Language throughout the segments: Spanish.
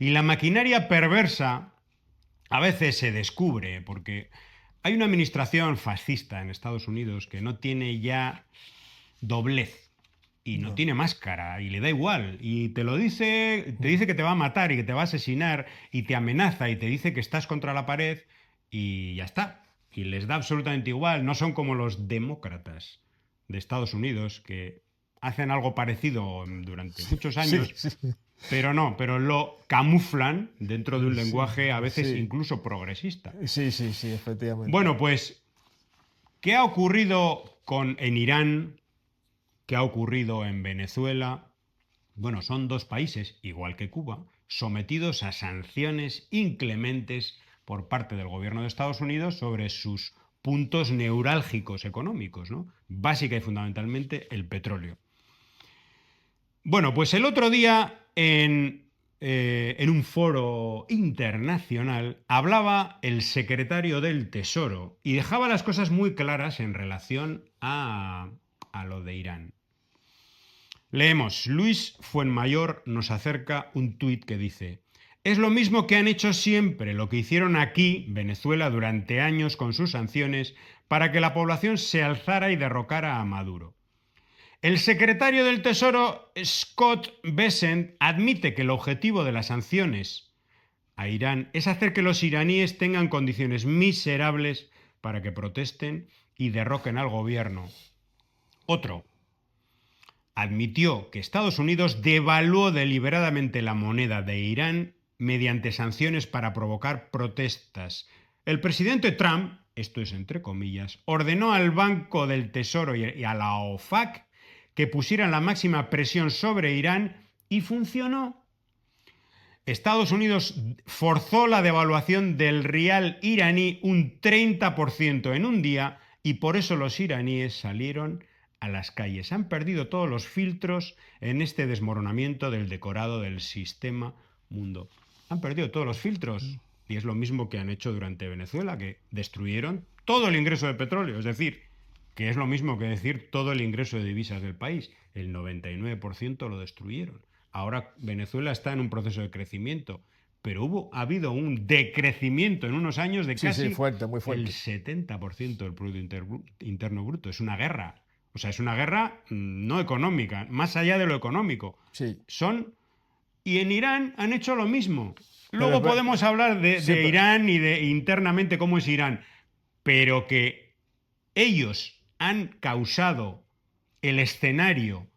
Y la maquinaria perversa a veces se descubre, porque hay una administración fascista en Estados Unidos que no tiene ya doblez y no No. tiene máscara y le da igual y te dice que te va a matar y que te va a asesinar y te amenaza y te dice que estás contra la pared y ya está. Y les da absolutamente igual. No son como los demócratas de Estados Unidos que hacen algo parecido durante muchos Sí, años, sí, pero no, pero lo camuflan dentro de un sí, lenguaje a veces sí, incluso progresista. sí, sí, sí, efectivamente. Bueno, pues, ¿qué ha ocurrido en Irán? ¿Qué ha ocurrido en Venezuela? Bueno, son dos países, igual que Cuba, sometidos a sanciones inclementes por parte del gobierno de Estados Unidos sobre sus puntos neurálgicos económicos, ¿no? Básica y fundamentalmente el petróleo. Bueno, pues el otro día en un foro internacional hablaba el secretario del Tesoro y dejaba las cosas muy claras en relación a lo de Irán. Leemos, Luis Fuenmayor nos acerca un tuit que dice, es lo mismo que han hecho siempre, lo que hicieron aquí, Venezuela, durante años con sus sanciones, para que la población se alzara y derrocara a Maduro. El secretario del Tesoro, Scott Bessent, admite que el objetivo de las sanciones a Irán es hacer que los iraníes tengan condiciones miserables para que protesten y derroquen al gobierno. Otro, admitió que Estados Unidos devaluó deliberadamente la moneda de Irán mediante sanciones para provocar protestas. El presidente Trump, esto es entre comillas, ordenó al Banco del Tesoro y a la OFAC que pusieran la máxima presión sobre Irán y funcionó. Estados Unidos forzó la devaluación del rial iraní un 30% en un día y por eso los iraníes salieron a las calles. Han perdido todos los filtros en este desmoronamiento del decorado del sistema mundo. Han perdido todos los filtros. Y es lo mismo que han hecho durante Venezuela, que destruyeron todo el ingreso de petróleo. Es decir, que es lo mismo que decir todo el ingreso de divisas del país. El 99% lo destruyeron. Ahora Venezuela está en un proceso de crecimiento, pero ha habido un decrecimiento en unos años de Sí, sí, casi fuerte, muy el fuerte. 70% del Producto Interno Bruto. Es una guerra. O sea, es una guerra no económica, más allá de lo económico. Sí. Son y en Irán han hecho lo mismo. Pero, Luego podemos hablar sí, de Irán y de internamente cómo es Irán, pero que ellos han causado el escenario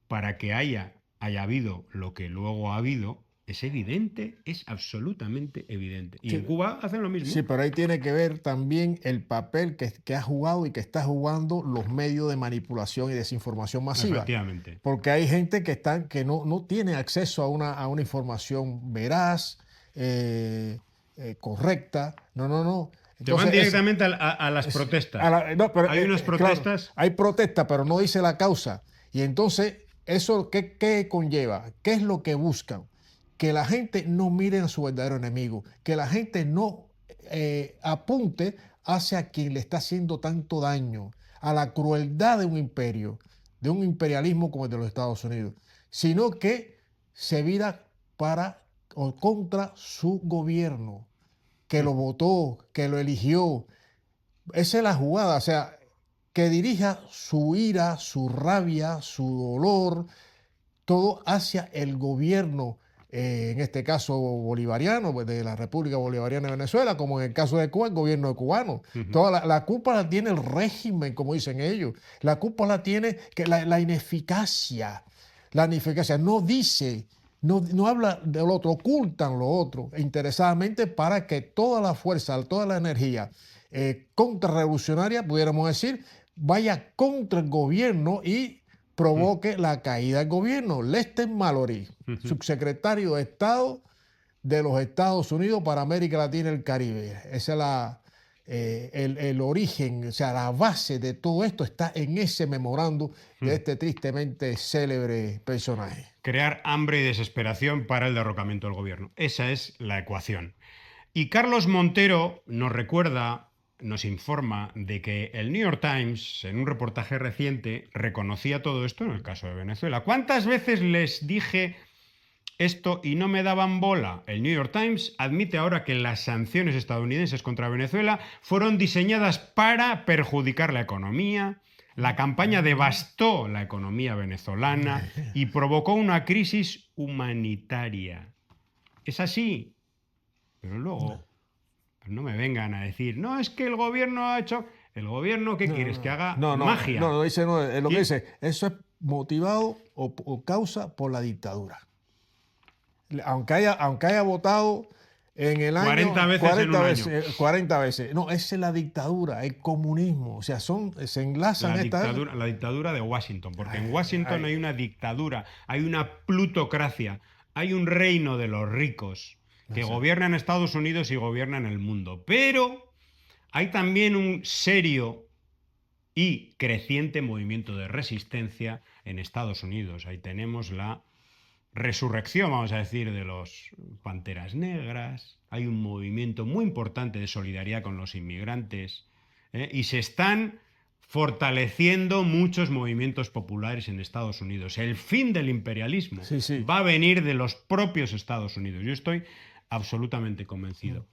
para que haya habido lo que luego ha habido, es evidente, es absolutamente evidente. Y sí, en Cuba hacen lo sí, mismo. pero ahí tiene que ver también el papel que ha jugado y que está jugando los medios de manipulación y desinformación masiva. Efectivamente. Porque hay gente que no tiene acceso a una información veraz, eh, correcta. No, no, no. Te van Entonces, directamente a las protestas. no, pero, Hay unas claro, protestas. hay protesta, pero no dice la causa. Y entonces, ¿eso qué conlleva? ¿Qué es lo que buscan? Que la gente no mire a su verdadero enemigo, que la gente no apunte hacia quien le está haciendo tanto daño, a la crueldad de un imperio, de un imperialismo como el de los Estados Unidos, sino que se vira para o contra su gobierno, que lo votó, que lo eligió. Esa es la jugada, o sea, que dirija su ira, su rabia, su dolor, todo hacia el gobierno, en este caso bolivariano, pues, de la República Bolivariana de Venezuela, como en el caso de Cuba, el gobierno de cubano. Ujú. Toda la culpa la tiene el régimen, como dicen ellos. La culpa la tiene que la ineficacia. La ineficacia no dice, no habla del otro, ocultan lo otro, interesadamente para que toda la fuerza, toda la energía contrarrevolucionaria, pudiéramos decir, vaya contra el gobierno y provoque la caída del gobierno. Lester Mallory, Ujú. subsecretario de Estado de los Estados Unidos para América Latina y el Caribe. Ese es el origen, o sea, la base de todo esto está en ese memorando de este tristemente célebre personaje. Crear hambre y desesperación para el derrocamiento del gobierno. Esa es la ecuación. Y Carlos Montero nos recuerda, nos informa de que el New York Times, en un reportaje reciente, reconocía todo esto en el caso de Venezuela. ¿Cuántas veces les dije esto y no me daban bola. El New York Times admite ahora que las sanciones estadounidenses contra Venezuela fueron diseñadas para perjudicar la economía. La campaña devastó la economía venezolana y provocó una crisis humanitaria. Es así. Pero luego, pues no me vengan a decir, no, es que el gobierno ha hecho... ¿El gobierno qué quieres? ¿Que haga magia? No, dice, no, lo ¿Sí? que dice, eso es motivado o causa por la dictadura. Aunque haya votado en el año 40 veces en un año. 40 veces. No, esa es la dictadura, el comunismo. O sea, se enlazan La dictadura de Washington, porque en Washington hay una dictadura, hay una plutocracia, hay un reino de los ricos que gobierna en Estados Unidos y gobierna en el mundo. Pero hay también un serio y creciente movimiento de resistencia en Estados Unidos. Ahí tenemos la resurrección, vamos a decir, de los Panteras Negras. Hay un movimiento muy importante de solidaridad con los inmigrantes, y se están fortaleciendo muchos movimientos populares en Estados Unidos. El fin del imperialismo Sí. va a venir de los propios Estados Unidos. Yo estoy absolutamente convencido.